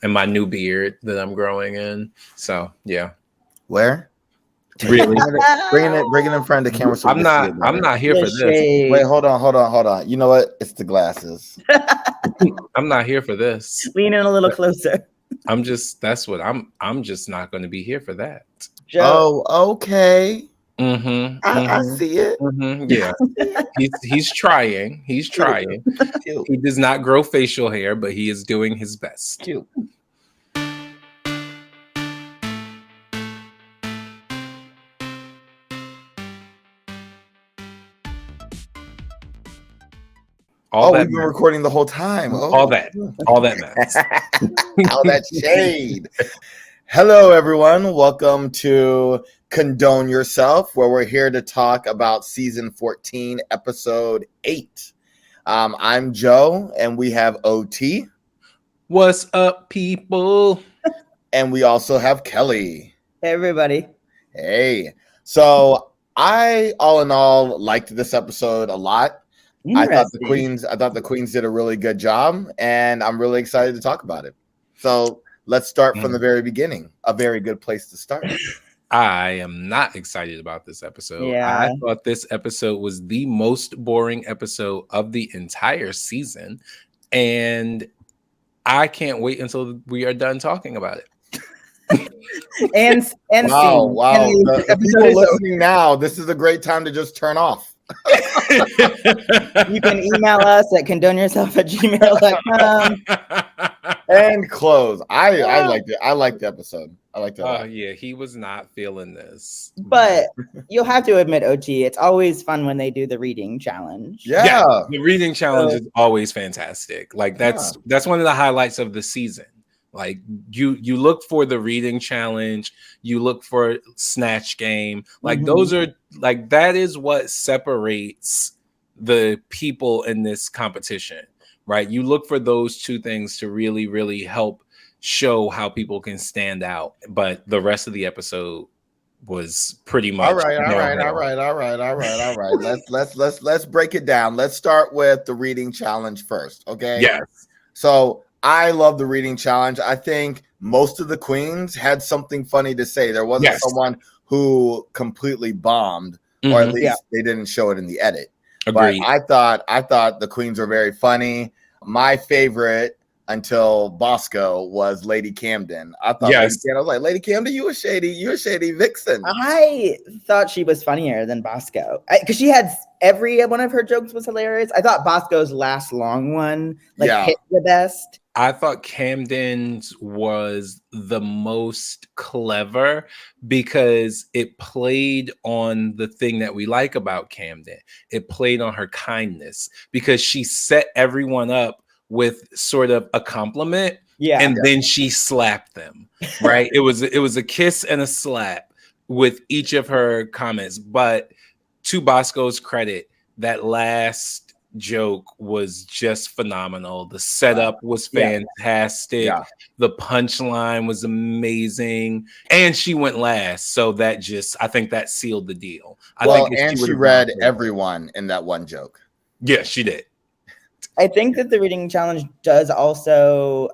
and my new beard that I'm growing in. So yeah, Where? really, Bring it in front of the camera so we can see it I'm better. not here The for this. Wait, shade. hold on. You know what? It's the glasses. I'm not here for this. Lean in a little closer. I'm just that's what I'm just not going to be here for that. Joe. Oh, okay. Mm-hmm. I Mm-hmm. see it. Mm-hmm. Yeah. He's trying. He's trying. Cute. He does not grow facial hair, but he is doing his best. Cute. All that We've been recording the whole time. all that matters. All that shade. Hello, everyone. Welcome to Condone Yourself, where we're here to talk about season 14, episode 8. I'm Joe, and we have OT. What's up, people? And we also have Kelly. Hey, everybody. Hey. So I, all in all, liked this episode a lot. I thought the Queens did a really good job, and I'm really excited to talk about it. So let's start from the very beginning. A very good place to start. I am not excited about this episode. Yeah. I thought this episode was the most boring episode of the entire season, and I can't wait until we are done talking about it. and Wow. And The people listening now, this is a great time to just turn off. You can email us at condoneyourself@gmail.com. And close. I liked it. I liked the episode. I liked it. Oh yeah, he was not feeling this. But you'll have to admit, OT, it's always fun when they do the reading challenge. Yeah. The reading challenge is always fantastic. Like that's one of the highlights of the season. Like you look for the reading challenge, you look for snatch game. Like those are like that is what separates the people in this competition, right? You look for those two things to really, really help show how people can stand out. But the rest of the episode was pretty much all right. Let's break it down. Let's start with the reading challenge first. Okay. Yes. So I love the reading challenge. I think most of the queens had something funny to say. There wasn't someone who completely bombed, or at least they didn't show it in the edit. Agreed. But I thought the queens were very funny. My favorite until Bosco was Lady Camden. I thought I was like, Lady Camden, you a shady vixen. I thought she was funnier than Bosco because she had every one of her jokes was hilarious. I thought Bosco's last long one hit the best. I thought Camden's was the most clever because it played on the thing that we like about Camden. It played on her kindness because she set everyone up with sort of a compliment, and then she slapped them. Right? It was a kiss and a slap with each of her comments. But to Bosco's credit, that last joke was just phenomenal. The setup was fantastic. Yeah. The punchline was amazing, and she went last, so that I think that sealed the deal. I think she read everyone in that one joke. Yeah, she did. I think that the reading challenge does also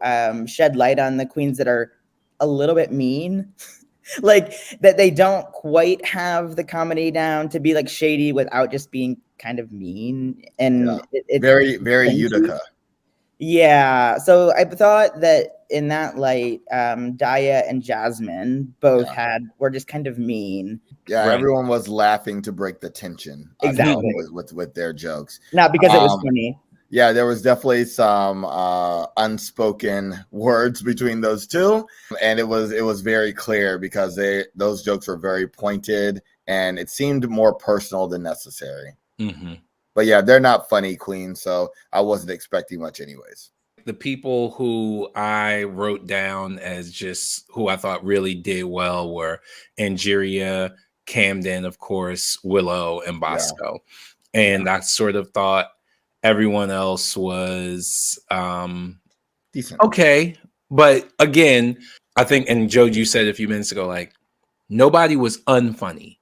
shed light on the queens that are a little bit mean. Like that they don't quite have the comedy down to be like shady without just being kind of mean, and it's very Utica. Yeah, so I thought that in that light, Daya and Jasmine both were just kind of mean. Yeah, everyone was laughing to break the tension. Exactly with their jokes, not because it was funny. Yeah, there was definitely some unspoken words between those two, and it was very clear because those jokes were very pointed, and it seemed more personal than necessary. But yeah, they're not funny queens, so I wasn't expecting much anyways. The people who I wrote down as just who I thought really did well were Angeria, Camden, of course, Willow, and Bosco. And I sort of thought everyone else was decent. Okay. But again, I think, and Joe, you said a few minutes ago, like nobody was unfunny.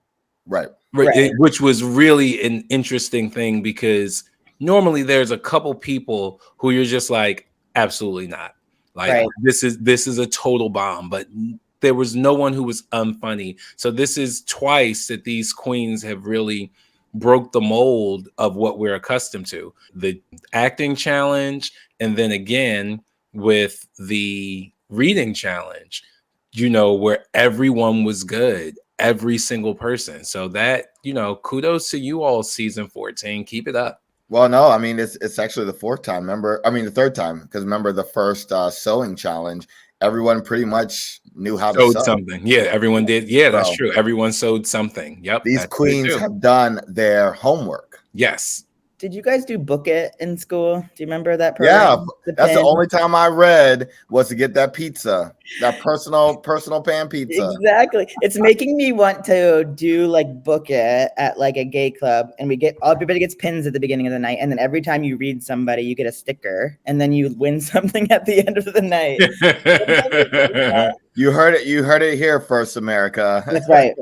Right. Which was really an interesting thing because normally there's a couple people who you're just like, absolutely not. Like Right. this is a total bomb, but there was no one who was unfunny. So this is twice that these queens have really broke the mold of what we're accustomed to. The acting challenge, and then again with the reading challenge, where everyone was good, every single person. So that, kudos to you all, season 14. Keep it up. Well, no, I mean it's actually the fourth time. The third time, because remember the first sewing challenge, everyone pretty much knew how to Sewed sew. something. Yeah, everyone did. Yeah, that's So true. Everyone sewed something. Yep, these that's it queens too. have done their homework. Yes. Did you guys do Book It in school? Do you remember that Yeah, program? that's the only time I read was to get that pizza, that personal pan pizza. Exactly. It's making me want to do like Book It at like a gay club, and everybody gets pins at the beginning of the night, and then every time you read somebody, you get a sticker, and then you win something at the end of the night. You heard it. You heard it here first, America. That's right.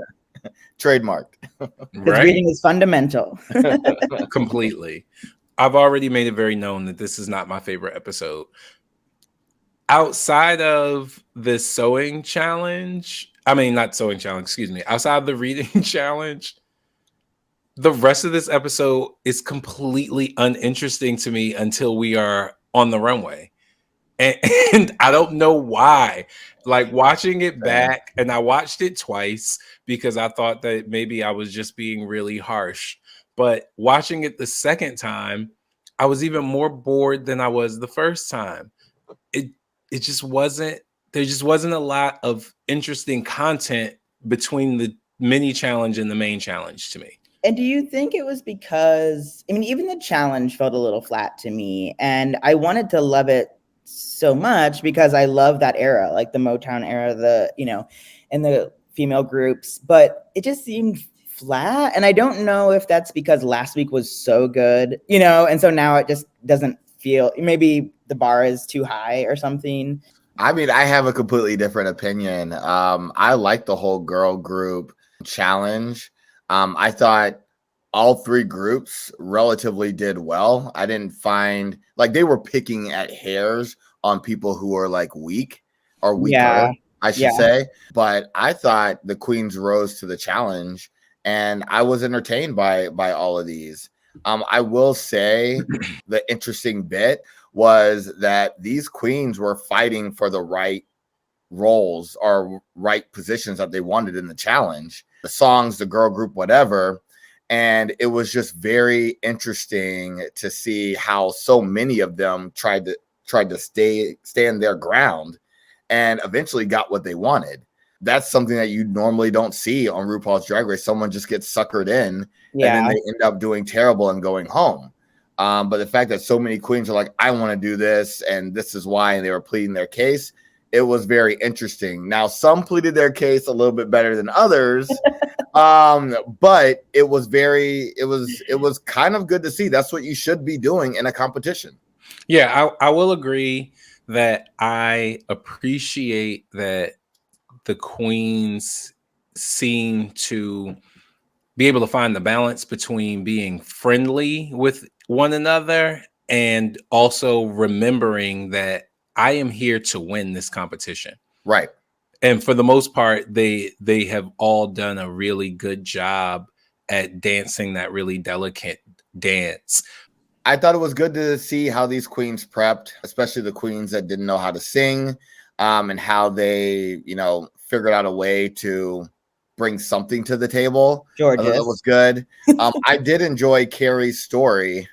Trademarked. Because reading is fundamental. Completely. I've already made it very known that this is not my favorite episode. Outside of the sewing challenge, not sewing challenge, excuse me. Outside of the reading challenge, the rest of this episode is completely uninteresting to me until we are on the runway. And I don't know why. Like watching it back, and I watched it twice because I thought that maybe I was just being really harsh. But watching it the second time, I was even more bored than I was the first time. It just wasn't, there just wasn't a lot of interesting content between the mini challenge and the main challenge to me. And do you think it was because, even the challenge felt a little flat to me, and I wanted to love it so much because I love that era, like the Motown era, and the female groups, but it just seemed flat. And I don't know if that's because last week was so good, and so now it just doesn't feel, maybe the bar is too high or something. I have a completely different opinion. I like the whole girl group challenge. I thought all three groups relatively did well. I didn't find like they were picking at hairs on people who are like weak or weaker, I should say. But I thought the queens rose to the challenge, and I was entertained by all of these. I will say the interesting bit was that these queens were fighting for the right roles or right positions that they wanted in the challenge, the songs, the girl group, whatever. And it was just very interesting to see how so many of them tried to stand their ground and eventually got what they wanted. That's something that you normally don't see on RuPaul's Drag Race. Someone just gets suckered in and then they end up doing terrible and going home. But the fact that so many queens are like, I want to do this, and this is why, and they were pleading their case, it was very interesting. Now, some pleaded their case a little bit better than others, but it was kind of good to see. That's what you should be doing in a competition. Yeah, I will agree that I appreciate that the queens seem to be able to find the balance between being friendly with one another and also remembering that I am here to win this competition. Right. And for the most part, they have all done a really good job at dancing that really delicate dance. I thought it was good to see how these queens prepped, especially the queens that didn't know how to sing, and how they, figured out a way to bring something to the table. Georgia, that was good. I did enjoy Carrie's story.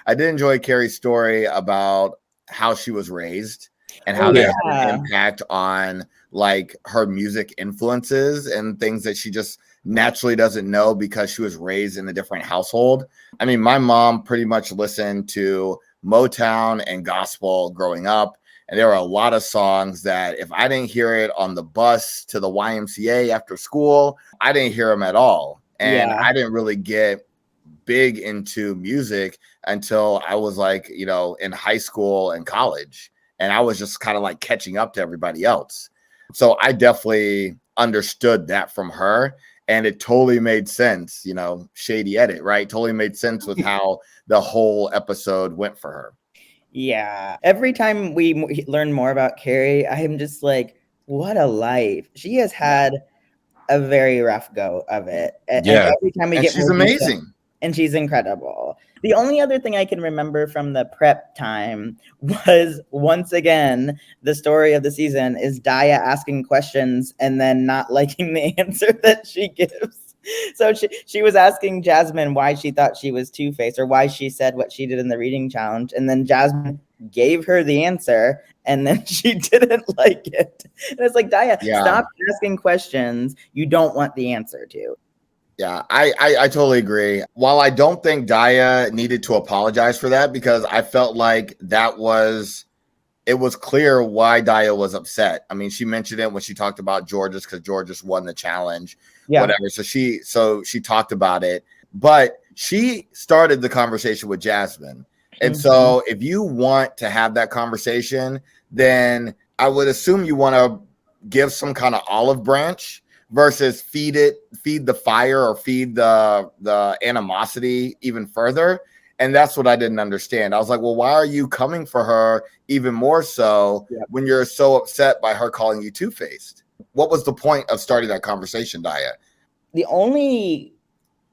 I did enjoy Carrie's story about how she was raised and how that had an impact on like her music influences and things that she just naturally doesn't know because she was raised in a different household. My mom pretty much listened to Motown and gospel growing up. And there were a lot of songs that if I didn't hear it on the bus to the YMCA after school, I didn't hear them at all. And I didn't really get big into music until I was like, in high school and college. And I was just kind of like catching up to everybody else. So I definitely understood that from her. And it totally made sense, shady edit, right? Totally made sense with how the whole episode went for her. Yeah. Every time we learn more about Carrie, I'm just like, what a life. She has had a very rough go of it. And Yeah. every time we And get she's more detail, amazing. and she's incredible. The only other thing I can remember from the prep time was, once again, the story of the season is Daya asking questions and then not liking the answer that she gives. So she was asking Jasmine why she thought she was Two-Face, or why she said what she did in the reading challenge. And then Jasmine gave her the answer, and then she didn't like it. And it's like, Daya, stop asking questions you don't want the answer to. Yeah, I totally agree. While I don't think Daya needed to apologize for that, because I felt like it was clear why Daya was upset. I mean, she mentioned it when she talked about Georges, because Georges won the challenge, whatever. So she talked about it, but she started the conversation with Jasmine. And so if you want to have that conversation, then I would assume you want to give some kind of olive branch versus feed the fire, or feed the animosity even further. And that's what I didn't understand. I was like, well, why are you coming for her even more so when you're so upset by her calling you two-faced? What was the point of starting that conversation, Daya? The only,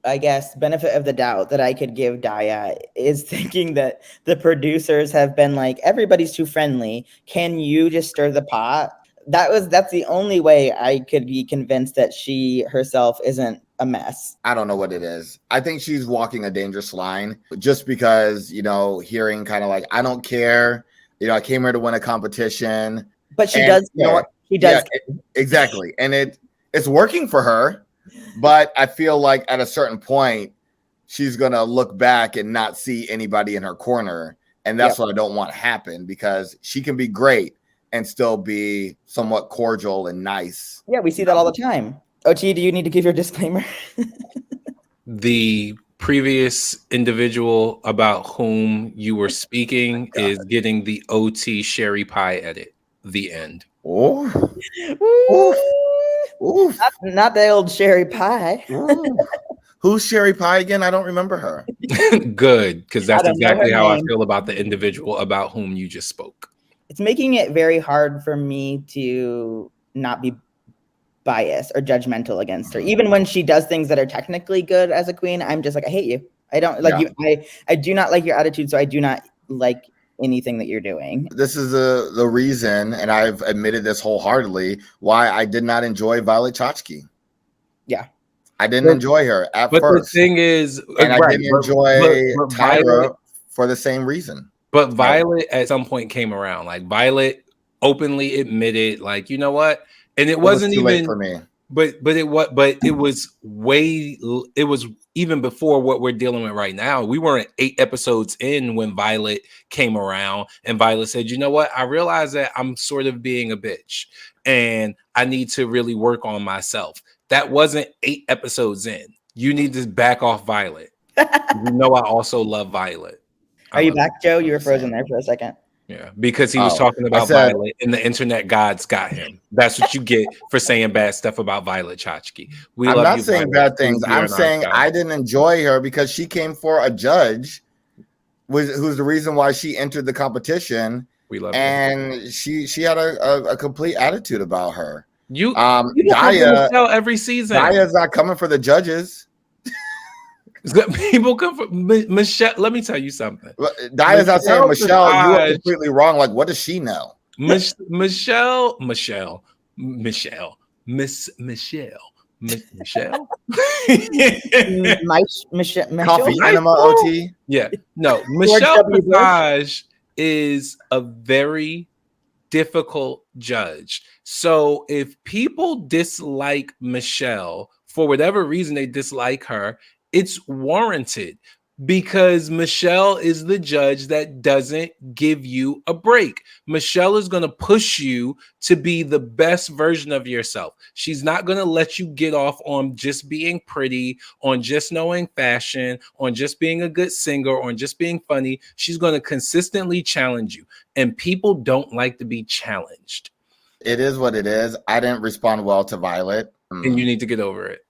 I guess, benefit of the doubt that I could give Daya is thinking that the producers have been like, everybody's too friendly. Can you just stir the pot? That's the only way I could be convinced that she herself isn't a mess. I don't know what it is. I think she's walking a dangerous line, just because, hearing kind of like, I don't care. I came here to win a competition. But she does care. You know what? She does. Yeah, exactly. And it's working for her. But I feel like at a certain point, she's going to look back and not see anybody in her corner. And that's what I don't want to happen, because she can be great and still be somewhat cordial and nice. Yeah, we see that all the time. OT, do you need to give your disclaimer? The previous individual about whom you were speaking is getting the OT Sherry Pie edit. The end. Oh, oof. Not the old Sherry Pie. Who's Sherry Pie again? I don't remember her. Good, because that's exactly how I feel about the individual about whom you just spoke. It's making it very hard for me to not be biased or judgmental against her. Even when she does things that are technically good as a queen, I'm just like, I hate you. I don't like you. I do not like your attitude, so I do not like anything that you're doing. This is the reason, and I've admitted this wholeheartedly, why I did not enjoy Violet Chachki. Yeah. I didn't enjoy her at first. But the thing is, and I didn't enjoy Tyra for the same reason. But Violet at some point came around. Like, Violet openly admitted, like, you know what? And it wasn't too even late for me. But it was even before what we're dealing with right now. We weren't 8 episodes in when Violet came around, and Violet said, you know what? I realize that I'm sort of being a bitch and I need to really work on myself. That wasn't 8 episodes in. You need to back off Violet. You know, I also love Violet. Are you back, Joe? You were frozen there for a second. Yeah, because he was talking about Violet, and the internet gods got him. That's what you get for saying bad stuff about Violet Chachki. I'm not saying bad things. I'm saying I didn't enjoy her because she came for a judge, who's the reason why she entered the competition. We love and she had a complete attitude about her. You Daya every season. Daya's not coming for the judges. People come from Michelle. Let me tell you something. Daya's not saying, Michelle, you are completely wrong. Like, what does she know? Michelle. Michelle. Coffee enema OT. Yeah. No, Michelle Visage is a very difficult judge. So if people dislike Michelle, for whatever reason they dislike her, it's warranted, because Michelle is the judge that doesn't give you a break. Michelle is going to push you to be the best version of yourself. She's not going to let you get off on just being pretty, on just knowing fashion, on just being a good singer, on just being funny. She's going to consistently challenge you, and people don't like to be challenged. It is what it is. I didn't respond well to Violet, and you need to get over it.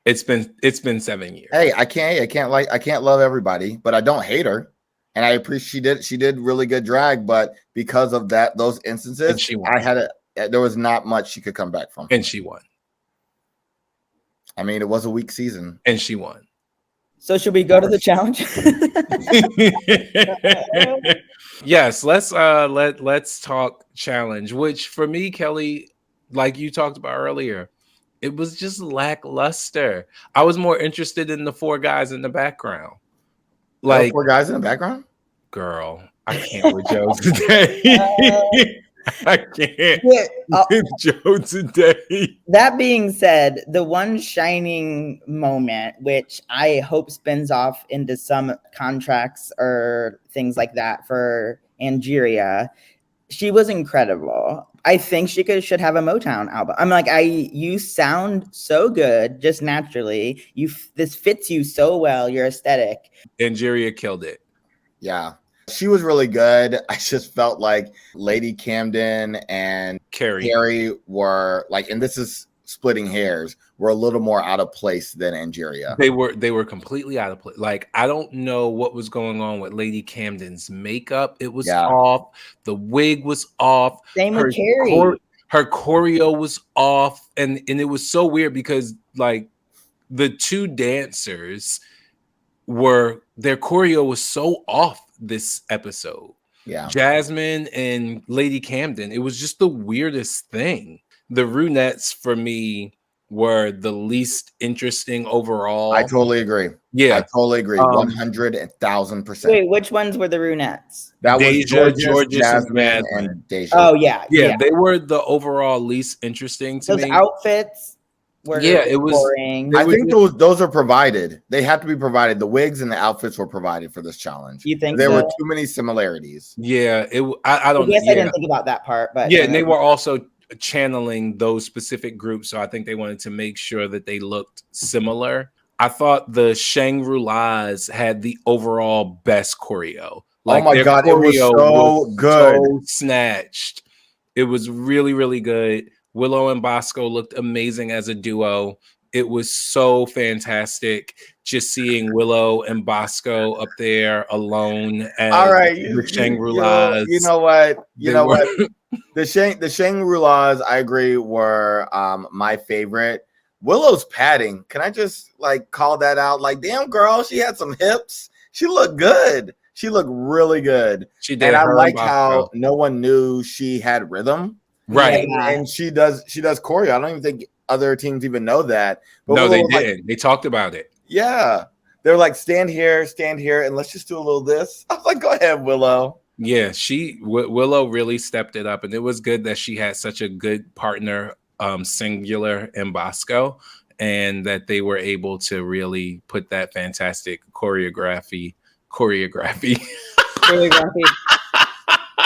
It's been 7 years. Hey, I can't love everybody, but I don't hate her. and I appreciate she did really good drag, but because of those instances, And she won. there was not much she could come back from. And she won. I mean, it was a weak season. And she won. So should we go to the challenge? Yes, let's talk challenge, which for me, Kelly, like you talked about earlier, it was just lackluster. I was more interested in the 4 guys in the background. Like 4 guys in the background? Girl, I can't with Joe today. I can't with Joe today. That being said, the one shining moment, which I hope spins off into some contracts or things like that for Angeria, she was incredible. I think she should have a Motown album. I'm like, you sound so good just naturally. This fits you so well, your aesthetic. Angeria killed it. Yeah. She was really good. I just felt like Lady Camden and Carrie were like, and this is splitting hairs, were a little more out of place than Angeria. They were completely out of place. Like, I don't know what was going on with Lady Camden's makeup. It was off. The wig was off. Same with Carrie. Her choreo was off. And it was so weird because like the 2 dancers their choreo was so off this episode. Yeah. Jasmine and Lady Camden. It was just the weirdest thing. The Runettes for me were the least interesting overall. I totally agree. Yeah. I totally agree. 100,000%. Wait, which ones were the Runettes? That Deja, was Georges, Jasmine, and and Deja. Oh, yeah. Yeah, they were the overall least interesting to me. Those outfits were it was boring. I think those are provided. They have to be provided. The wigs and the outfits were provided for this challenge. You think there were too many similarities? Yeah, I don't. I guess I didn't think about that part, but yeah, and they were also channeling those specific groups, so I think they wanted to make sure that they looked similar. I thought the Shangri-Las had the overall best choreo. Like, oh my god, it was so good, so snatched. It was really, really good. Willow and Bosco looked amazing as a duo. It was so fantastic just seeing Willow and Bosco up there alone. All right, the Shangri-Las. You know what? The Shangri-Las, I agree, were my favorite. Willow's padding. Can I just like call that out? Like, damn, girl, she had some hips. She looked good. She looked really good. She did. And I liked how no one knew she had rhythm. Right. And she does choreo. I don't even think other teams even know that. But no, they did. Like, they talked about it. Yeah. They're like, stand here, and let's just do a little this. I was like, go ahead, Willow. Yeah, Willow really stepped it up, and it was good that she had such a good partner, Singular and Bosco, and that they were able to really put that fantastic choreography.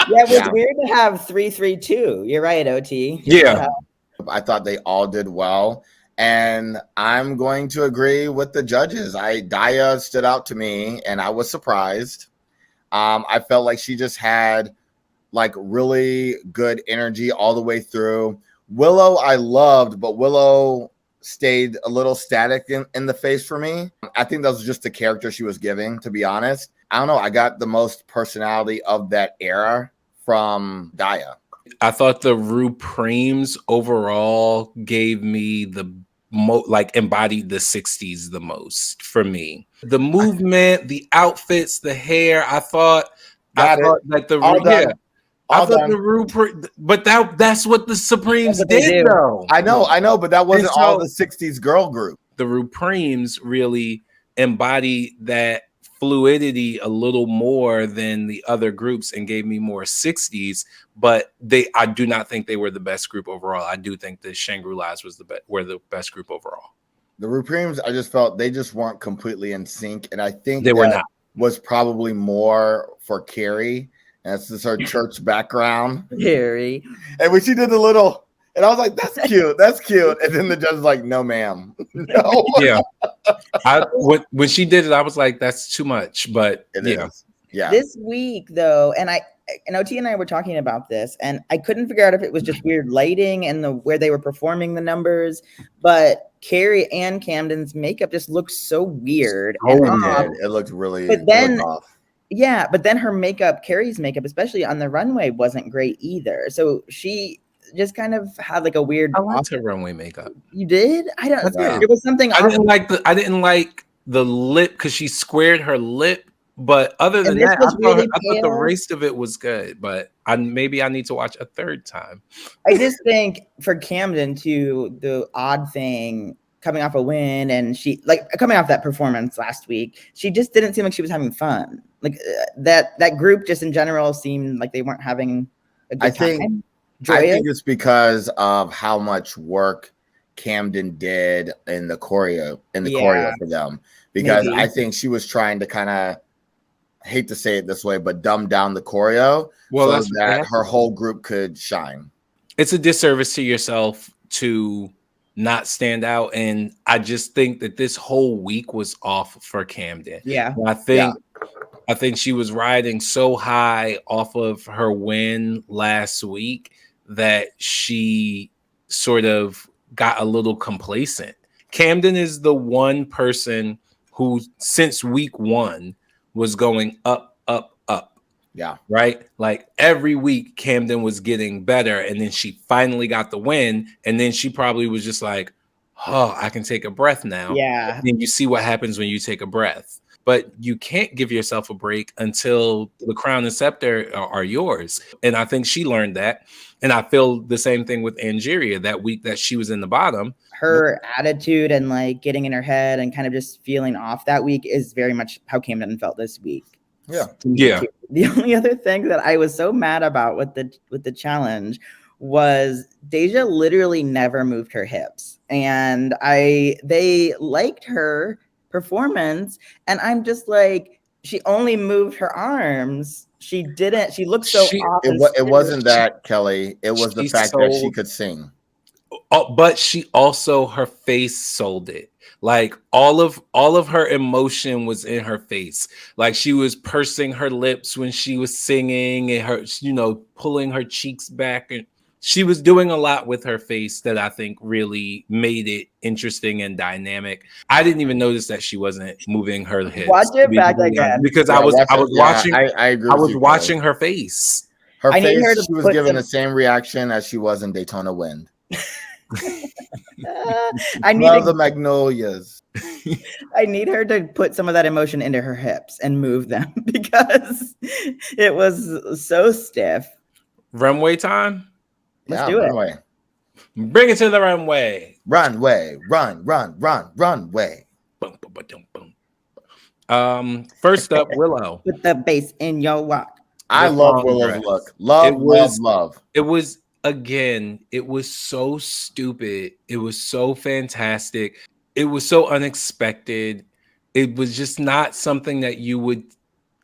Yeah, it was weird to have 3-3-2. You're right, OT. Yeah. I thought they all did well. And I'm going to agree with the judges. Daya stood out to me, and I was surprised. I felt like she just had like really good energy all the way through. Willow, I loved, but Willow stayed a little static in the face for me. I think that was just the character she was giving, to be honest. I don't know. I got the most personality of that era from Daya. I thought the Rupremes overall gave me the embodied the 60s the most for me. The movement, the outfits, the hair. I thought that the Rupert, but that's what the Supremes did though. I know, but that wasn't all the 60s girl group. The Rupremes really embody that fluidity a little more than the other groups and gave me more 60s, but I do not think they were the best group overall. I do think the Shangri-Las were the best group overall. The Rupremes, I just felt they just weren't completely in sync, and I think they were not. Was probably more for Carrie. That's just her church background. Carrie. And when she did the little, and I was like, that's cute. That's cute. And then the judge was like, no, ma'am. No. Yeah. When she did it, I was like, that's too much. But it is. Yeah. This week, though, and OT and I were talking about this, and I couldn't figure out if it was just weird lighting and where they were performing the numbers, but Carrie and Camden's makeup just looked so weird. It looked really but then off. Yeah, but then her makeup, Carrie's makeup, especially on the runway, wasn't great either. So she just kind of had like a weird. I liked her runway makeup. You did? I don't. I did. It was something. I didn't like the lip because she squared her lip. But other than that, I thought the rest of it was good. But maybe I need to watch a third time. I just think for Camden too, the odd thing coming off a win, and she like coming off that performance last week, she just didn't seem like she was having fun. Like that group just in general seemed like they weren't having a good time. I think it's because of how much work Camden did in the choreo for them. Because maybe. I think she was trying to kind of, hate to say it this way, but dumb down the choreo so that her whole group could shine. It's a disservice to yourself to not stand out, and I just think that this whole week was off for Camden. Yeah, and I think she was riding so high off of her win last week that she sort of got a little complacent. Camden is the one person who, since week 1, was going up, up, up. Yeah. Right? Like every week Camden was getting better, and then she finally got the win, and then she probably was just like, oh, I can take a breath now. Yeah. And you see what happens when you take a breath. But you can't give yourself a break until the crown and scepter are yours. And I think she learned that. And I feel the same thing with Angeria that week that she was in the bottom. Her attitude and like getting in her head and kind of just feeling off that week is very much how Camden felt this week. Yeah. Yeah. The only other thing that I was so mad about with the challenge was Deja literally never moved her hips. And they liked her performance, and I'm just like, she only moved her arms. She didn't. She looked so off. It wasn't that, Kelly. It was the fact that she could sing. Oh, but she also, her face sold it. Like all of her emotion was in her face. Like she was pursing her lips when she was singing, and her, pulling her cheeks back, and she was doing a lot with her face that I think really made it interesting and dynamic. I didn't even notice that she wasn't moving her hips. Watch it back again, because I was watching. I agree. I was watching her face. Her face. She was giving the same reaction as she was in Daytona Wind. I need Love the Magnolias. I need her to put some of that emotion into her hips and move them because it was so stiff. Runway time. Let's do runway. It. Bring it to the runway. Runway. Runway. Boom, boom, boom, boom. First up, Willow. Put the bass in your walk. I love Willow's look. Love. It was, again, it was so stupid. It was so fantastic. It was so unexpected. It was just not something that you would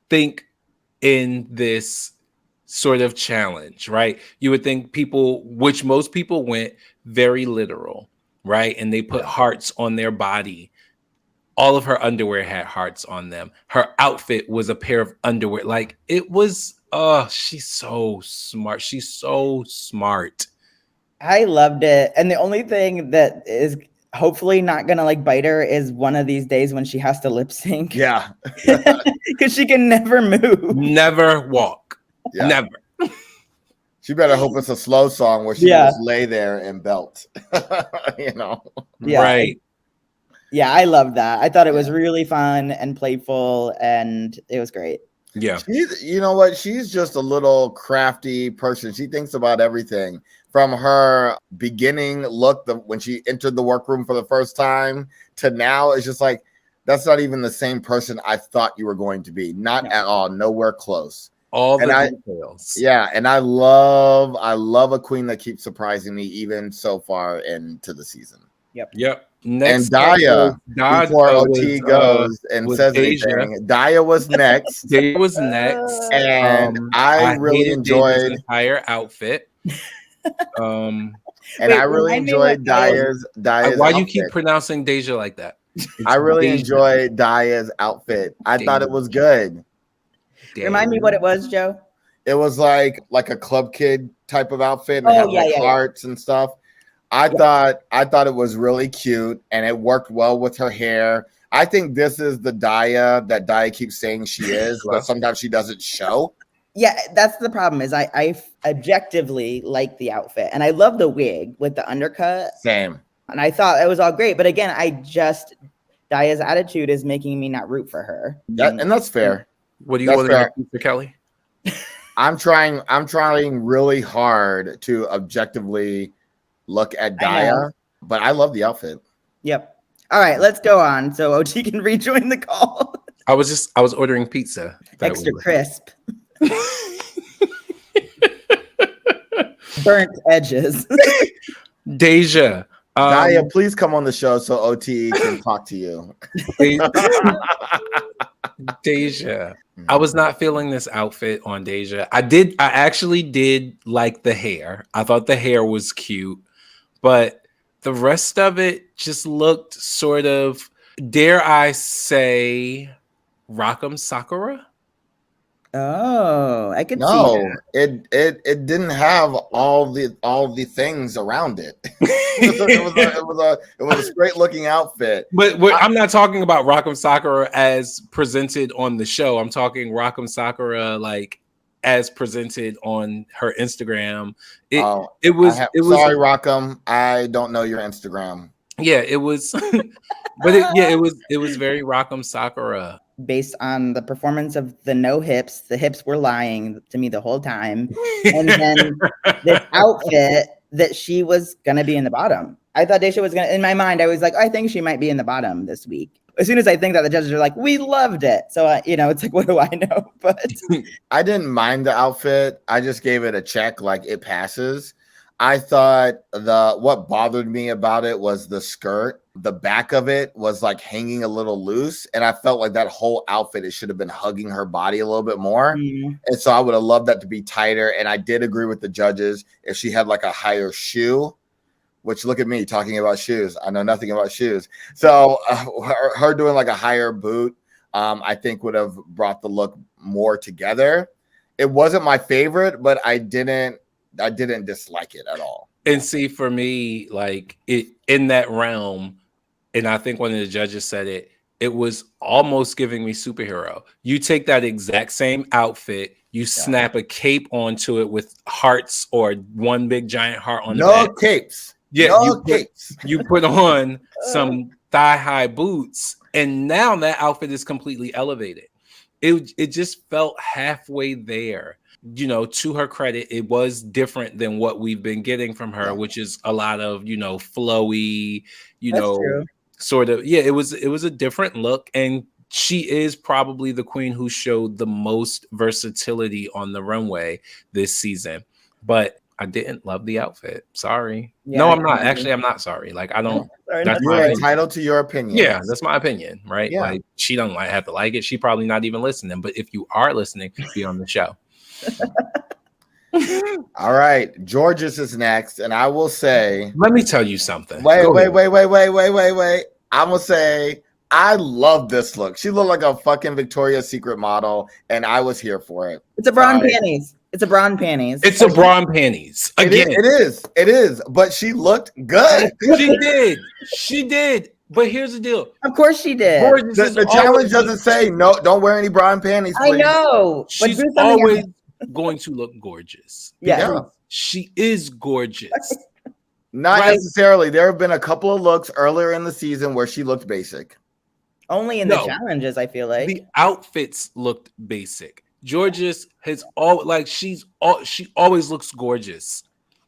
think in this sort of challenge, right? You would think most people went very literal, right? And they put hearts on their body. All of her underwear had hearts on them. Her outfit was a pair of underwear. Like it was, she's so smart. She's so smart. I loved it. And the only thing that is hopefully not gonna like bite her is one of these days when she has to lip sync. Yeah. Because she can never move. Never walk. Yeah. Never. She better hope it's a slow song where she just lay there and belt. Yeah. Right. Yeah, I loved that. I thought it was really fun and playful, and it was great. Yeah. You know what? She's just a little crafty person. She thinks about everything. From her beginning look, when she entered the workroom for the first time, to now, it's just like, that's not even the same person I thought you were going to be. Not at all. Nowhere close. All the details. Yeah, and I love a queen that keeps surprising me even so far into the season. Yep. Next, and Daya, before OT goes and says anything, Daya was next. Daya was next, and I really enjoyed Daya's entire outfit. And I really enjoyed Daya's. Why do you keep pronouncing Deja like that? I really enjoyed Daya's outfit. I thought it was good. Remind me what it was, Joe. It was like a club kid type of outfit. And it had hearts and stuff. I thought it was really cute, and it worked well with her hair. I think this is the Daya that Daya keeps saying she is, Hello? but sometimes she doesn't show. Yeah, that's the problem. Is I objectively like the outfit, and I love the wig with the undercut, Same. and I thought it was all great. But again, Daya's attitude is making me not root for her. And that's fair. What do you That's ordering fair. a pizza, Kelly? I'm trying really hard to objectively look at Daya, but I love the outfit. Yep. All right, let's go on so OT can rejoin the call. I was ordering pizza. Extra crisp. Burnt edges. Deja. Daya, please come on the show so OT can talk to you. Deja. I was not feeling this outfit on Deja. I actually did like the hair. I thought the hair was cute, but the rest of it just looked sort of, dare I say, Rock'em Sakura? Oh, I could see No, it didn't have all the things around it. It was a straight looking outfit. But I'm not talking about Rock'em Sakura as presented on the show. I'm talking Rock'em Sakura like as presented on her Instagram. It was sorry, Rock'em. I don't know your Instagram. Yeah, it was, but it was very Rock'em Sakura. Based on the performance of the no hips, the hips were lying to me the whole time. And then this outfit that she was going to be in the bottom. I thought Deja was going to, in my mind, I was like, I think she might be in the bottom this week. As soon as I think that, the judges are like, we loved it. So, it's like, what do I know? But I didn't mind the outfit. I just gave it a check, like it passes. I thought what bothered me about it was the skirt. The back of it was like hanging a little loose, and I felt like that whole outfit, it should have been hugging her body a little bit more. Mm-hmm. And so I would have loved that to be tighter. And I did agree with the judges if she had like a higher shoe, which look at me talking about shoes. I know nothing about shoes. So her doing like a higher boot, I think would have brought the look more together. It wasn't my favorite, but I didn't dislike it at all. And see, for me, like it in that realm, and I think one of the judges said it was almost giving me superhero. You take that exact same outfit, you snap a cape onto it with hearts or one big giant heart on the back. No capes. Yeah, no capes. You put on some thigh-high boots, and now that outfit is completely elevated. It just felt halfway there. To her credit, it was different than what we've been getting from her, which is a lot of, flowy, sort of. Yeah, it was a different look. And she is probably the queen who showed the most versatility on the runway this season. But I didn't love the outfit. Sorry. Yeah, no, I'm not. Actually, I'm not sorry. Like, I don't. You're entitled to your opinion. Yeah, that's my opinion, right? Yeah. Like, she don't have to like it. She probably not even listening. But if you are listening, be on the show. All right, Georges is next, and I will say, let me tell you something. Wait. I'm gonna say I love this look. She looked like a fucking Victoria's Secret model, and I was here for it. It's a bra and panties. It's a bra and panties. It's a bra and panties. Again, it is. But she looked good. She did. But here's the deal. Of course she did. The challenge doesn't say no. Don't wear any bra and panties. Please. I know. She's always going to look gorgeous. Yeah. She is gorgeous. Not necessarily. There have been a couple of looks earlier in the season where she looked basic. Only in the challenges, I feel like. The outfits looked basic. Georges has she always looks gorgeous.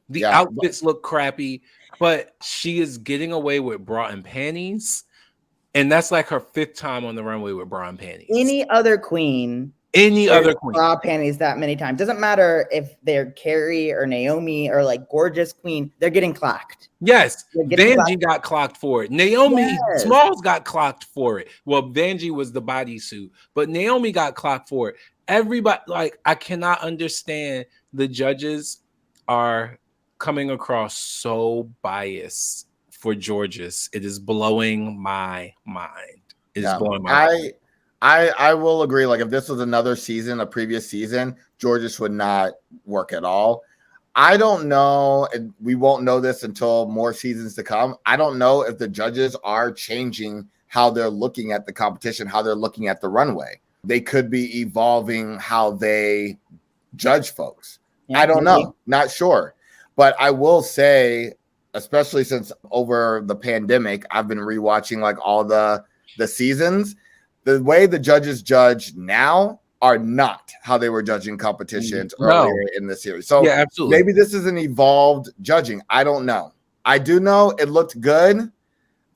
The outfits look crappy, but she is getting away with bra and panties. And that's like her 5th time on the runway with bra and panties. Any other queen bra panties that many times. Doesn't matter if they're Carrie or Naomi or like gorgeous queen, they're getting clocked. Yes, Vanjie got clocked for it. Naomi Smalls got clocked for it. Well, Vanjie was the bodysuit, but Naomi got clocked for it. Everybody, I cannot understand. The judges are coming across so biased for Georges. It is blowing my mind. It is blowing my mind. I will agree. Like if this was another season, a previous season, Georges would not work at all. I don't know, and we won't know this until more seasons to come. I don't know if the judges are changing how they're looking at the competition, how they're looking at the runway. They could be evolving how they judge folks. Yeah, I don't maybe. know, not sure. But I will say, especially since over the pandemic, I've been rewatching like all the seasons. The way the judges judge now are not how they were judging competitions earlier in the series. So yeah, absolutely. maybe this is an evolved judging. I don't know. I do know it looked good.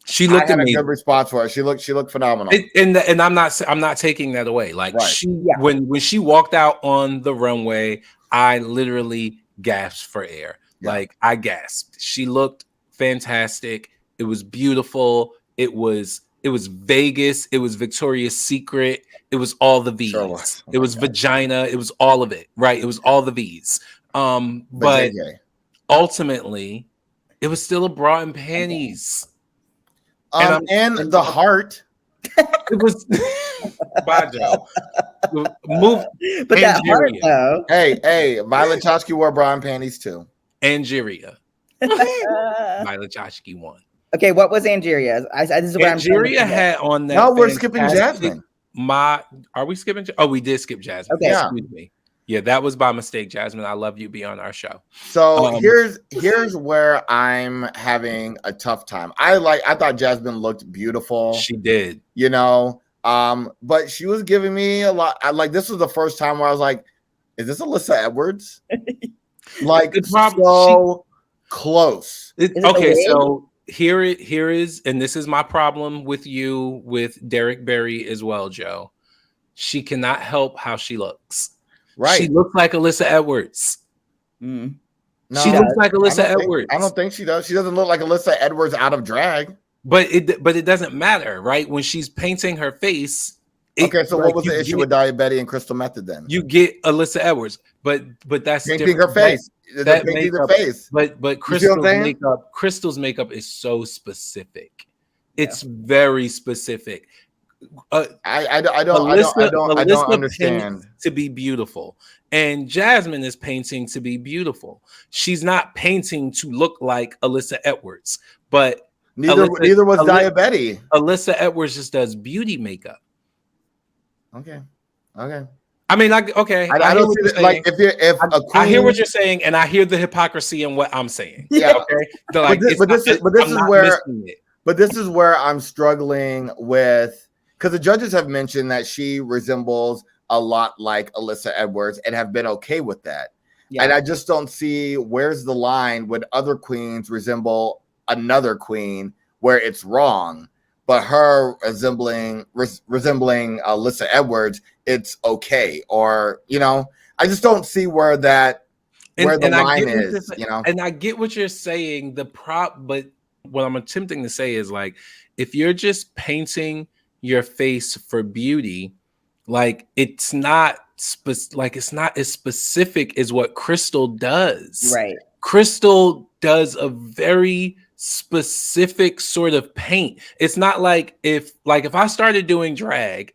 She looked I had amazing. a good response for her. She looked phenomenal. And I'm not taking that away. Like Right. when she walked out on the runway, I literally gasped for air. Yeah. Like I gasped. She looked fantastic. It was beautiful. It was Vegas. It was Victoria's Secret. It was all the V's. Sure was. Oh it was vagina. It was all of it. Right. It was all the V's. But ultimately, it was still a bra and panties. And the heart. It was Bajo. Move. But that heart, though. Hey, Violet Chachki wore bra and panties too. Angeria. Violet Chachki won. Okay, what was Angeria's? Angeria had on that. No, we're skipping Jasmine. Are we skipping? Oh, we did skip Jasmine. Okay. Yeah. Excuse me. Yeah, that was by mistake, Jasmine. I love you. Be on our show. So here's where I'm having a tough time. I thought Jasmine looked beautiful. She did. You know, but she was giving me a lot. This was the first time where I was like, is this Alyssa Edwards? Like so close. Okay, so here is, and this is my problem with you with Derek Barry as well, Joe. She cannot help how she looks. Right. She looks like Alyssa Edwards. No, she looks like Alyssa Edwards. I don't think she does. She doesn't look like Alyssa Edwards out of drag. But it doesn't matter, right? When she's painting her face. Okay, so what was the issue with Diabetti and Crystal Method then? You get Alyssa Edwards, but that's painting her face. That makeup, the face. But Crystal's makeup is so specific. It's very specific. I don't understand. To be beautiful, and Jasmine is painting to be beautiful. She's not painting to look like Alyssa Edwards, but neither was Diabetti. Alyssa Edwards just does beauty makeup. Okay. I mean, I don't see that. Like, I hear what you're saying, and I hear the hypocrisy in what I'm saying. Yeah. Okay. So like, but this is where I'm struggling with, because the judges have mentioned that she resembles a lot like Alyssa Edwards and have been okay with that. Yeah. And I just don't see where's the line when other queens resemble another queen where it's wrong, but her resembling Alyssa Edwards, it's okay. Or, I just don't see where the line is, And I get what you're saying. But what I'm attempting to say is, like, if you're just painting your face for beauty, like it's not as specific as what Crystal does. Right. Crystal does a very specific sort of paint. It's not like if I started doing drag,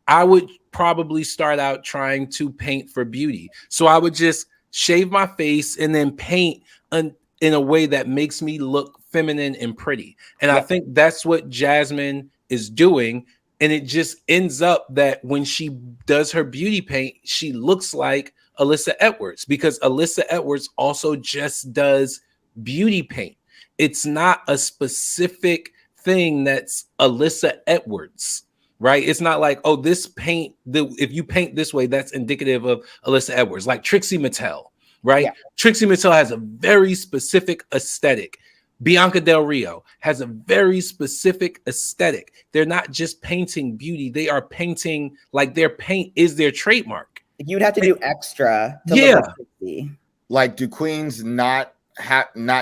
I would probably start out trying to paint for beauty. So I would just shave my face and then paint in a way that makes me look feminine and pretty. And I think that's what Jasmine is doing. And it just ends up that when she does her beauty paint, she looks like Alyssa Edwards, because Alyssa Edwards also just does beauty paint. It's not a specific thing that's Alyssa Edwards, right? It's not like, oh, this paint, if you paint this way, that's indicative of Alyssa Edwards, like Trixie Mattel, right? Yeah. Trixie Mattel has a very specific aesthetic. Bianca Del Rio has a very specific aesthetic. They're not just painting beauty. They are painting, like, their paint is their trademark. You'd have to do extra to look like Trixie. Like, do queens not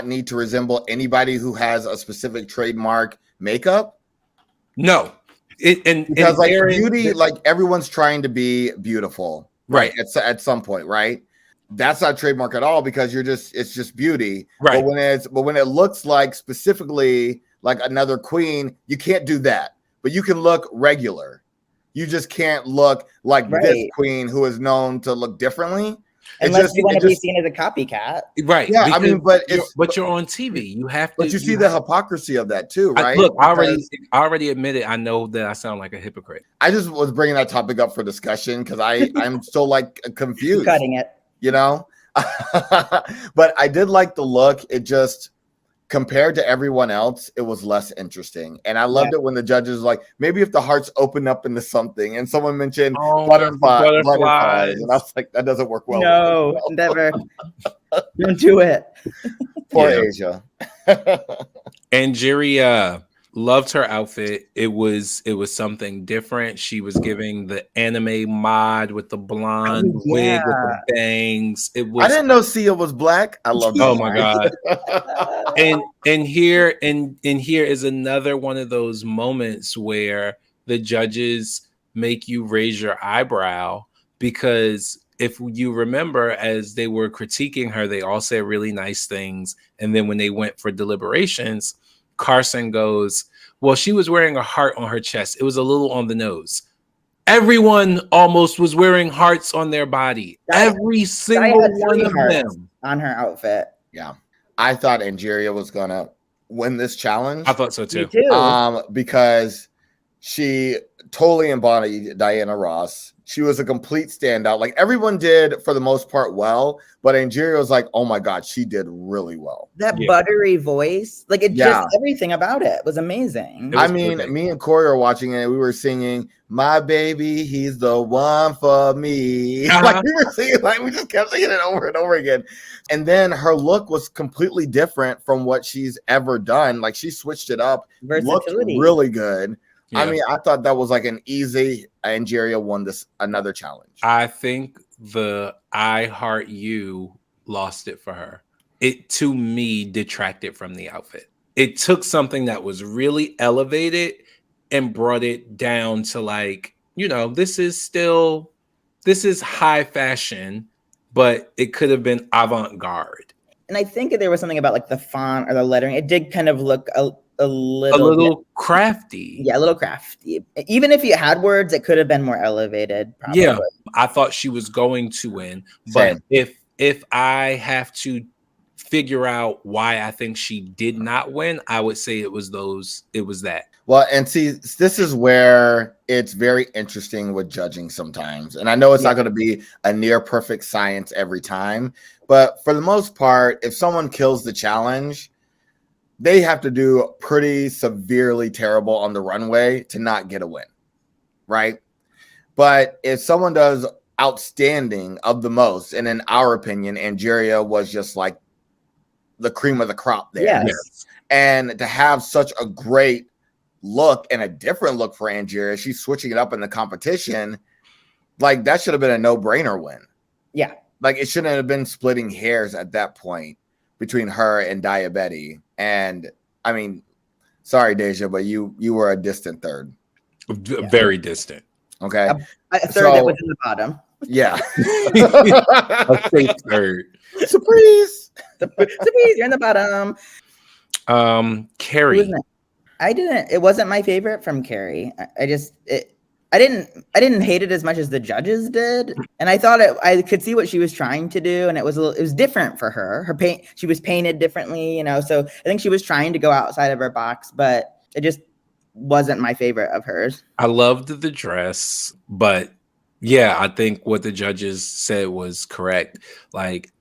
need to resemble anybody who has a specific trademark makeup? No. Because beauty, like, everyone's trying to be beautiful, right? At some point, right? That's not trademark at all, because it's just beauty. Right. But when it looks like specifically like another queen, you can't do that. But you can look regular. You just can't look like this queen who is known to look differently. Unless you want to be seen as a copycat. Right. Yeah, I mean, but you're on TV. You have to. But you see the hypocrisy of that too, right? Look, I already admitted. I know that I sound like a hypocrite. I just was bringing that topic up for discussion because I'm so like confused. Cutting it, you know. But I did like the look. It just compared to everyone else, it was less interesting. And I loved it when the judges were like, maybe if the hearts open up into something, and someone mentioned butterflies, and I was like, that doesn't work well. No, never. Don't do it. Poor Asia. Angeria loved her outfit. It was something different. She was giving the anime mod with the blonde wig with the bangs. It was. I didn't know Sia was black. I love that. Oh my god! and here is another one of those moments where the judges make you raise your eyebrow, because if you remember, as they were critiquing her, they all said really nice things, and then when they went for deliberations, Carson goes, well, she was wearing a heart on her chest. It was a little on the nose. Everyone almost was wearing hearts on their body. Every single one of them on her outfit. Yeah. I thought Angeria was going to win this challenge. I thought so too. Me too. Because she totally embodied Diana Ross. She was a complete standout. Like everyone did for the most part well, but Angeria was like, oh my God, she did really well. That buttery voice, like it just everything about it was amazing. I mean, me and Corey were watching it. We were singing, my baby, he's the one for me. Like we were singing, like we just kept singing it over and over again. And then her look was completely different from what she's ever done. Like she switched it up, looked really good. Yeah. I mean, I thought that was like an easy. Angeria won another challenge. I think the I Heart You lost it for her. It, to me, detracted from the outfit. It took something that was really elevated and brought it down to like, this is high fashion, but it could have been avant-garde. And I think there was something about like the font or the lettering. It did kind of look a little crafty. Yeah, a little crafty. Even if you had words, it could have been more elevated. Probably. Yeah, I thought she was going to win, but if I have to figure out why I think she did not win, I would say it was that. Well, and see, this is where it's very interesting with judging sometimes. And I know it's not going to be a near perfect science every time, but for the most part, if someone kills the challenge, they have to do pretty severely terrible on the runway to not get a win, right? But if someone does outstanding of the most, and in our opinion, Angeria was just like the cream of the crop there. Yes. And to have such a great look and a different look for Angeria, she's switching it up in the competition, like that should have been a no-brainer win. Yeah. Like it shouldn't have been splitting hairs at that point between her and Diabetti. And I mean, sorry, Deja, but you were a distant third. Very distant. Okay. A third that was in the bottom. Yeah. A safe third. Surprise. Surprise, you're in the bottom. Carrie. It wasn't my favorite from Carrie. I didn't hate it as much as the judges did, and I thought I could see what she was trying to do, and it was different for her. She was painted differently, so I think she was trying to go outside of her box, but it just wasn't my favorite of hers. I loved the dress, but yeah, I think what the judges said was correct. Like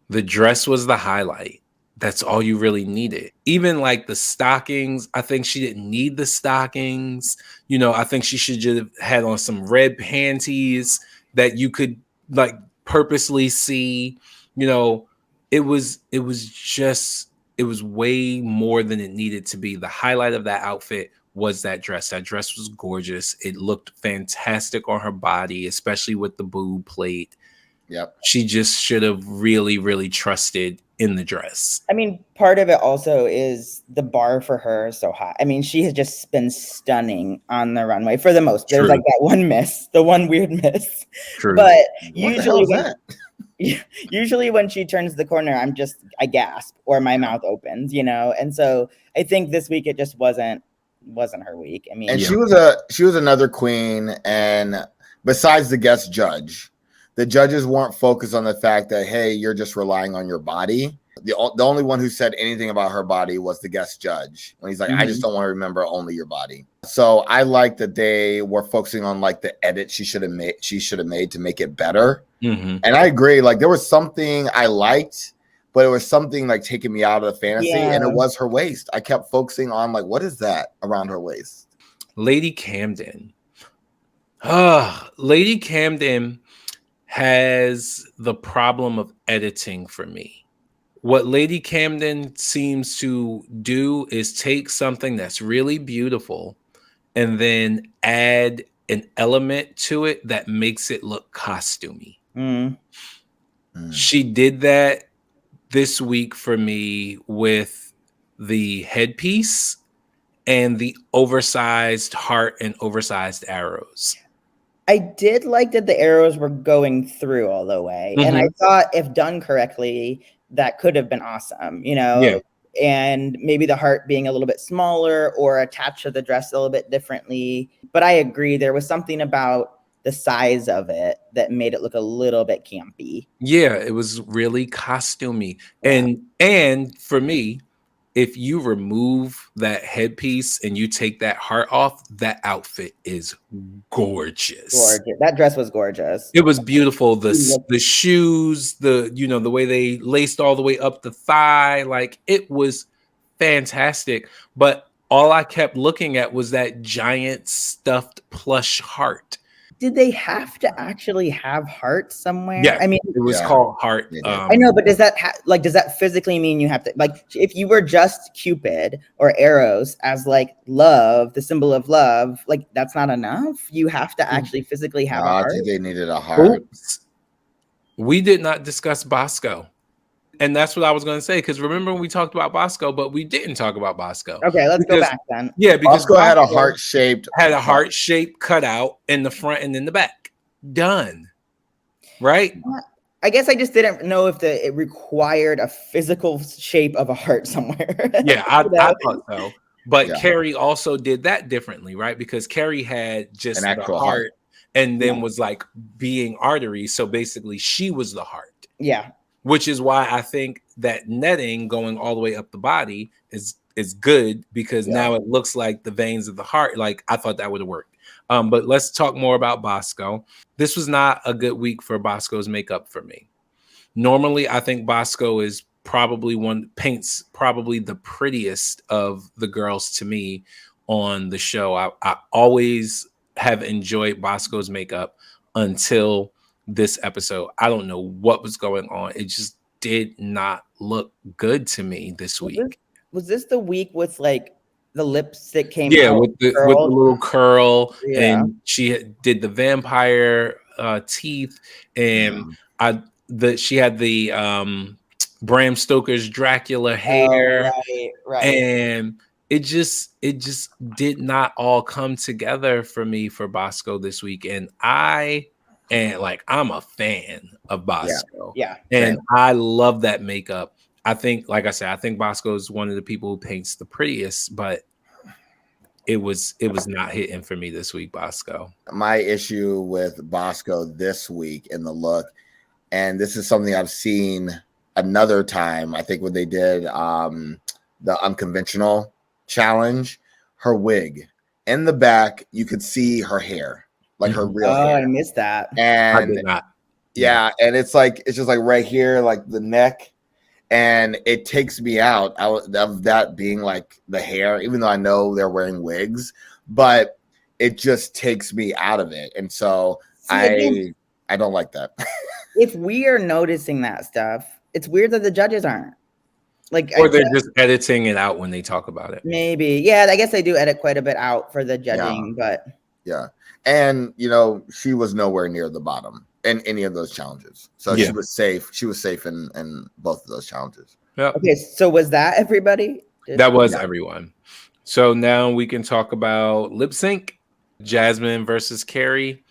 the dress was the highlight. That's all you really needed. Even like the stockings, I think she didn't need the stockings. I think she should just have had on some red panties that you could like purposely see. It was way more than it needed to be. The highlight of that outfit was that dress. That dress was gorgeous. It looked fantastic on her body, especially with the boob plate. Yep. She just should have really, really trusted in the dress. I mean, part of it also is the bar for her is so high. I mean, she has just been stunning on the runway for the most. There's like that one miss, the one weird miss. True. But usually when she turns the corner, I gasp or my mouth opens, And so I think this week it just wasn't her week. I mean, and she was another queen, and besides the guest judge, the judges weren't focused on the fact that, hey, you're just relying on your body. The only one who said anything about her body was the guest judge, when he's like, I just don't want to remember only your body. So I like that they were focusing on like the edit she should have made to make it better. And I agree, like there was something I liked, but it was something like taking me out of the fantasy, and it was her waist. I kept focusing on like, what is that around her waist? Lady Camden. Lady Camden has the problem of editing for me. What Lady Camden seems to do is take something that's really beautiful and then add an element to it that makes it look costumey. She did that this week for me with the headpiece and the oversized heart and oversized arrows. I did like that the arrows were going through all the way. And I thought if done correctly, that could have been awesome, you know? Yeah. And maybe the heart being a little bit smaller or attached to the dress a little bit differently. But I agree, there was something about the size of it that made it look a little bit campy. Yeah, it was really costumey. And for me, if you remove that headpiece and you take that heart off, that outfit is gorgeous. Gorgeous. That dress was gorgeous. It was beautiful. The shoes, the way they laced all the way up the thigh, like it was fantastic. But all I kept looking at was that giant stuffed plush heart. Did they have to actually have heart somewhere? Yeah, I mean, it was called heart. I know, but does that physically mean you have to, like, if you were just Cupid or arrows as like love, the symbol of love, like that's not enough. You have to actually physically have a heart. I think they needed a heart. Oops. We did not discuss Bosco. And that's what I was going to say, because remember we talked about Bosco, but we didn't talk about Bosco. Okay, let's go back then. Yeah, because Bosco had a heart-shaped cutout in the front and in the back. Done. Right? I guess I just didn't know if it required a physical shape of a heart somewhere. Yeah, I thought so. But Carrie also did that differently, right? Because Carrie had just an actual heart and then was like being artery. So basically she was the heart. Yeah. Which is why I think that netting going all the way up the body is good, because now it looks like the veins of the heart. Like I thought that would have worked. But let's talk more about Bosco. This was not a good week for Bosco's makeup for me. Normally, I think Bosco is paints probably the prettiest of the girls to me on the show. I always have enjoyed Bosco's makeup until this episode. I don't know what was going on. It just did not look good to me this week. Was this the week with like the lipstick came out? With the little curl, and she did the vampire teeth, and she had the Bram Stoker's Dracula hair, right. And it just did not all come together for me for Bosco this week, and I'm a fan of Bosco. Yeah. And I love that makeup. I think, like I said, I think Bosco is one of the people who paints the prettiest, but it was not hitting for me this week, Bosco. My issue with Bosco this week in the look, and this is something I've seen another time, I think when they did the unconventional challenge, her wig in the back, you could see her hair. Like her real hair. I missed that. And I did not. Yeah, and it's just like right here, like the neck, and it takes me out of that being like the hair, even though I know they're wearing wigs, but it just takes me out of it. And so I don't like that. If we are noticing that stuff, it's weird that the judges aren't. Or they're just editing it out when they talk about it. Maybe. Yeah, I guess they do edit quite a bit out for the judging, but yeah. And she was nowhere near the bottom in any of those challenges. So she was safe. She was safe in both of those challenges. Yep. Okay, so was that everybody? That was everyone. So now we can talk about lip sync. Jasmine versus Carrie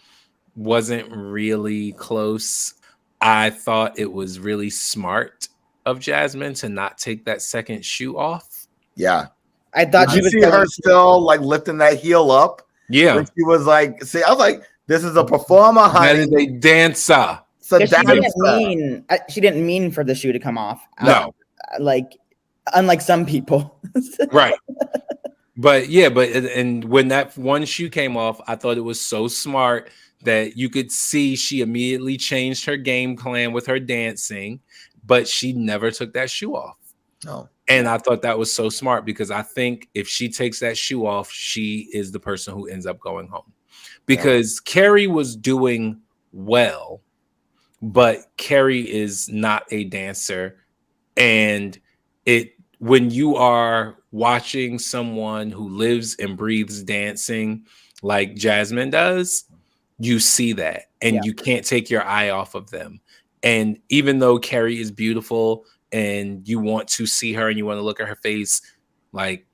wasn't really close. I thought it was really smart of Jasmine to not take that second shoe off. Yeah. I thought she was see her still like lifting that heel up. Yeah. When she was like, I was like, this is a performer, honey. That is a dancer. It's a 'Cause dance. she didn't mean for the shoe to come off. No. Like, unlike some people. Right. But yeah, and when that one shoe came off, I thought it was so smart that you could see she immediately changed her game plan with her dancing, but she never took that shoe off. No. And I thought that was so smart because I think if she takes that shoe off, she is the person who ends up going home. Because Carrie was doing well, but Carrie is not a dancer. And when you are watching someone who lives and breathes dancing like Jasmine does, you see that and you can't take your eye off of them. And even though Carrie is beautiful and you want to see her and you want to look at her face, like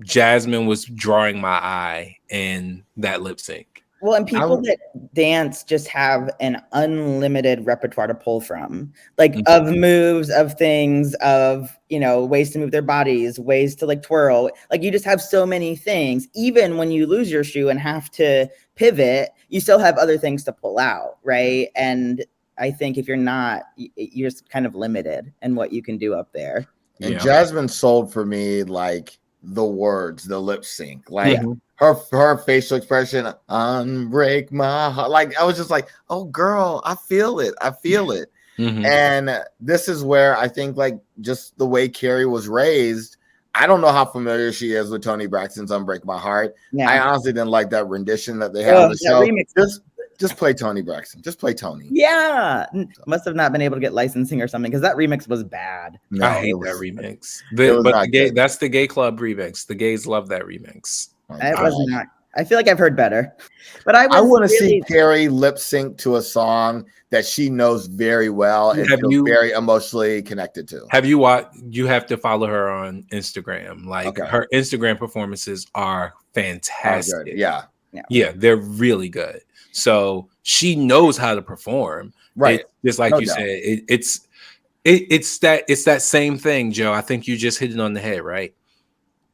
Jasmine was drawing my eye in that lip sync. Well, and people that dance just have an unlimited repertoire to pull from, like of moves, of things, of, you know, ways to move their bodies, ways to like twirl. Like you just have so many things. Even when you lose your shoe and have to pivot, you still have other things to pull out, right? And I think if you're not, you're just kind of limited in what you can do up there. And Jasmine sold for me like the words, the lip sync, like her facial expression, unbreak my heart. Like I was just like, oh girl, I feel it. I feel it. And this is where I think like just the way Carrie was raised, I don't know how familiar she is with Toni Braxton's Unbreak My Heart. I honestly didn't like that rendition that they had on the show. Remix. Just play Toni Braxton. Just play Toni. Yeah. Must have not been able to get licensing or something because that remix was bad. No, I hate that remix. That's the gay club remix. The gays love that remix. It was not. I feel like I've heard better. But I want to see Carrie lip sync to a song that she knows very well and feels very emotionally connected to. Have you watched? You have to follow her on Instagram. Like her Instagram performances are fantastic. Yeah, they're really good. So she knows how to perform, right? Just like you said, it's that same thing, Joe. I think you just hit it on the head, right?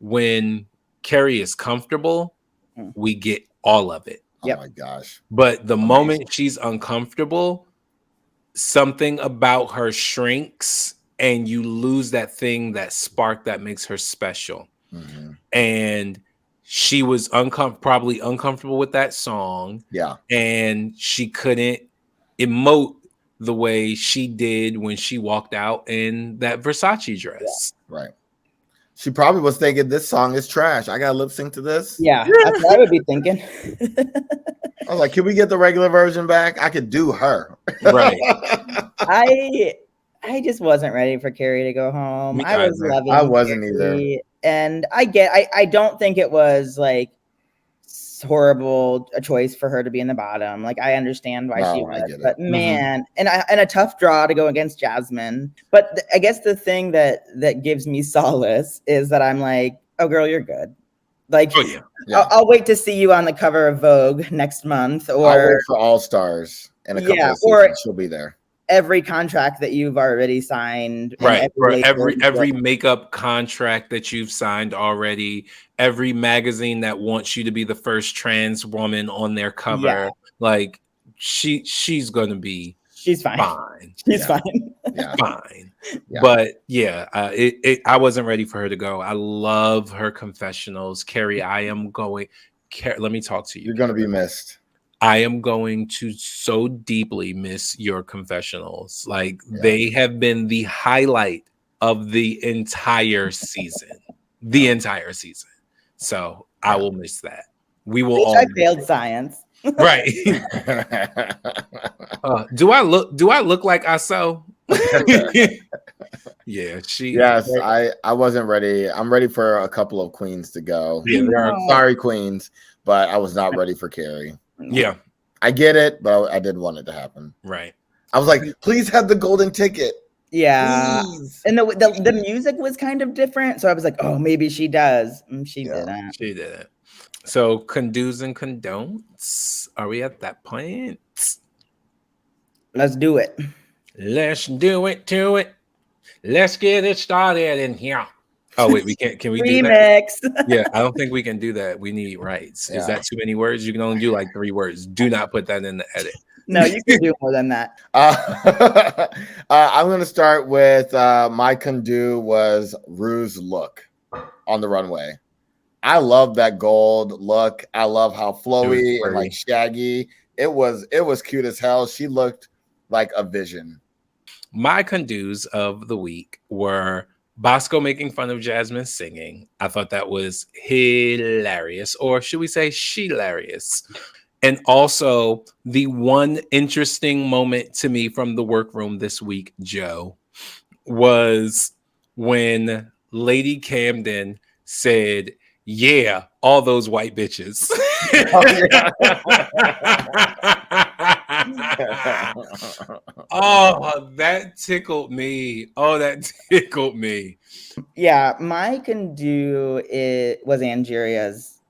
When Carrie is comfortable, we get all of it. Oh my gosh! But the moment she's uncomfortable, something about her shrinks, and you lose that thing, that spark that makes her special. And she was probably uncomfortable with that song. And she couldn't emote the way she did when she walked out in that Versace dress. Right. She probably was thinking, this song is trash. I got to lip sync to this. Yeah, that's what I would be thinking. I was like, can we get the regular version back? I could do her. Right. I just wasn't ready for Carrie to go home. I was loving I wasn't Carrie. Either. And I don't think it was like horrible a choice for her to be in the bottom. Like I understand why she was, but man, and a tough draw to go against Jasmine. But I guess the thing that gives me solace is that I'm like, oh girl, you're good. Like I'll wait to see you on the cover of Vogue next month, or I'll wait for All Stars in a couple of seasons. Or she'll be there. Every contract that you've already signed, right? Every makeup contract that you've signed already, every magazine that wants you to be the first trans woman on their cover, like she's gonna be, she's fine. She's fine. Fine. But I wasn't ready for her to go. I love her confessionals, Carrie. Let me talk to you. You're gonna be missed. I am going to so deeply miss your confessionals. Like they have been the highlight of the entire season. So I will miss that. We will all. I failed science. Right. Do I look like I sew? Yeah, Yes, I wasn't ready. I'm ready for a couple of queens to go. Sorry, queens, but I was not ready for Carrie. Yeah, I get it, but I didn't want it to happen. Right. I was like, please have the golden ticket. Yeah. Please. And the music was kind of different. So I was like, oh, maybe she does. She didn't. She didn't. So condos and condon'ts. Are we at that point? Let's do it. Let's do it to it. Let's get it started in here. Oh wait, we can't. Can we remix? Do that? Yeah, I don't think we can do that. We need rights. Is that too many words? You can only do like 3 words. Do not put that in the edit. No, you can do more than that. I'm going to start with my can-do was Rue's look on the runway. I love that gold look. I love how flowy and like shaggy. It was cute as hell. She looked like a vision. My condos of the week were Bosco making fun of Jasmine singing. I thought that was hilarious, or should we say she-hilarious? And also the one interesting moment to me from the workroom this week, Joe, was when Lady Camden said, "Yeah, all those white bitches." Oh, that tickled me. Oh, that tickled me. Yeah, my can do it was Angeria's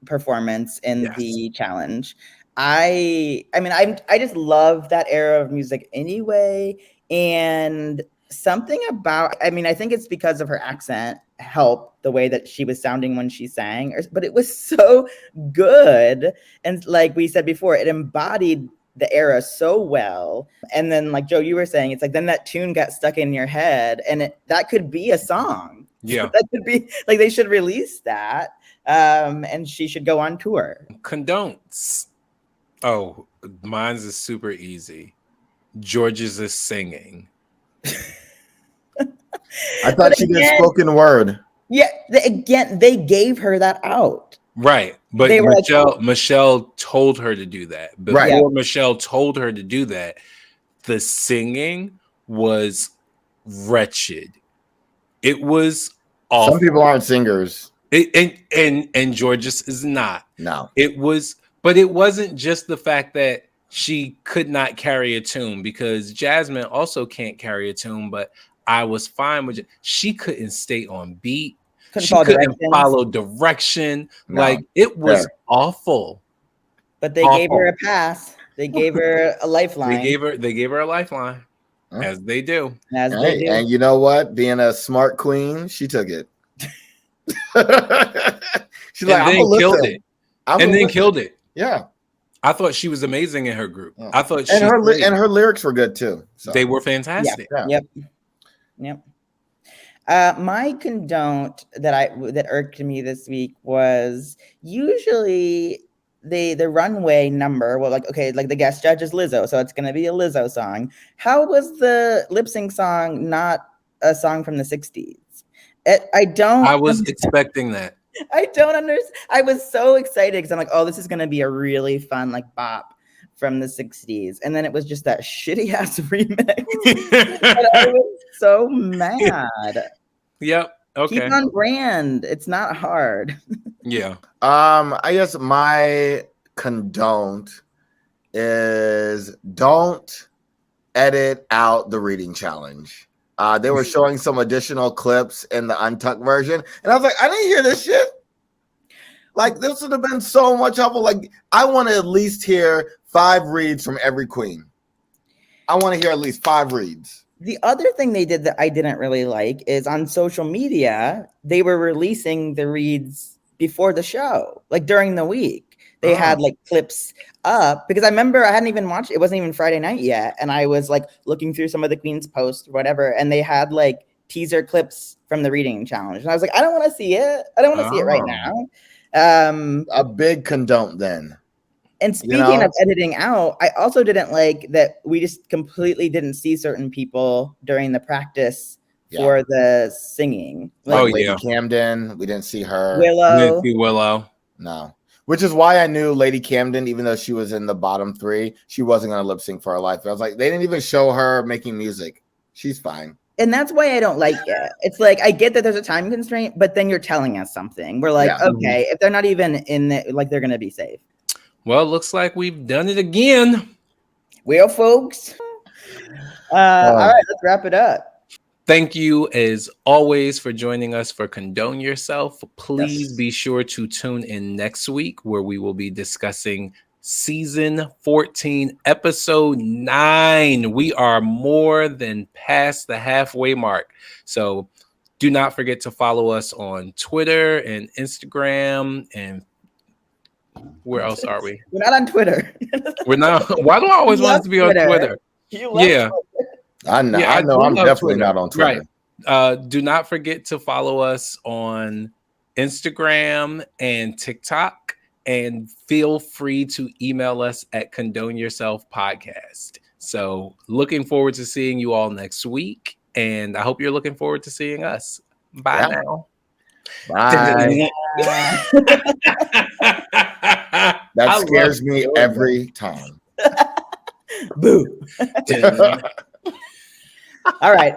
performance in the challenge. I mean, I just love that era of music anyway, and something about, I mean, I think it's because of her accent helped the way that she was sounding when she sang, but it was so good, and like we said before, it embodied the era so well. And then, like Joe, you were saying, it's like then that tune got stuck in your head, and that could be a song. Yeah, that could be like they should release that. And she should go on tour. Condones. Oh, mine's is super easy. George's is singing. I thought she did spoken word. Yeah, they gave her that out. Right. But Michelle told her to do that. Before Michelle told her to do that, the singing was wretched. It was awful. Some people aren't singers. And George's is not. No. It was, but it wasn't just the fact that she could not carry a tune, because Jasmine also can't carry a tune, but I was fine with it. She couldn't stay on beat. She couldn't follow direction. No. Like, it was awful. But they gave her a pass. They gave her a lifeline. They gave her a lifeline. As they do. And you know what? Being a smart queen, she took it. She's like, I'm gonna killed it. And then killed it. Yeah. I thought she was amazing in her group. Yeah. I thought her lyrics were good too. So. They were fantastic. Yeah. Yep. My condoned that irked me this week was usually the runway number. Well, like, okay, like the guest judge is Lizzo, so it's gonna be a Lizzo song. How was the lip sync song not a song from the 60s? I was expecting that. I don't understand. I was so excited because I'm like, oh, this is gonna be a really fun like bop from the 60s, and then it was just that shitty ass remix. And I was so mad. Yep. Okay. Keep on brand. It's not hard. Yeah. I guess my condoned is don't edit out the reading challenge. They were showing some additional clips in the untucked version, and I was like, I didn't hear this shit. Like, this would have been so much helpful. Like, I want to at least hear 5 reads from every queen. I want to hear at least 5 reads. The other thing they did that I didn't really like is on social media, they were releasing the reads before the show, like during the week. They had like clips up, because I remember I hadn't even watched it. It wasn't even Friday night yet. And I was like looking through some of the queens posts or whatever. And they had like teaser clips from the reading challenge. And I was like, I don't want to see it. I don't want to see it right now. A big condone then. And speaking of editing out, I also didn't like that we just completely didn't see certain people during the practice for the singing. Like Lady Camden, we didn't see her. Willow. We didn't see Willow. No. Which is why I knew Lady Camden, even though she was in the bottom 3, she wasn't going to lip sync for her life. I was like, they didn't even show her making music. She's fine. And that's why I don't like it. It's like, I get that there's a time constraint, but then you're telling us something. We're like, okay, if they're not even in it, like, they're going to be safe. Well, it looks like we've done it again. Well, folks. All right, let's wrap it up. Thank you, as always, for joining us for Condone Yourself. Please be sure to tune in next week, where we will be discussing season 14, episode 9. We are more than past the halfway mark. So do not forget to follow us on Twitter and Instagram and Where else are we? We're not on Twitter. We're not. Why do I always want us to be on Twitter? You love Yeah. Twitter. I know. Yeah, I know. do I'm love definitely not on Twitter. Right. Do not forget to follow us on Instagram and TikTok, and feel free to email us at Condone Yourself Podcast. So looking forward to seeing you all next week, and I hope you're looking forward to seeing us. Bye now. Bye. That scares me every time. Boo. All right.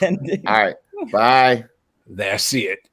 All right. Bye. That's it.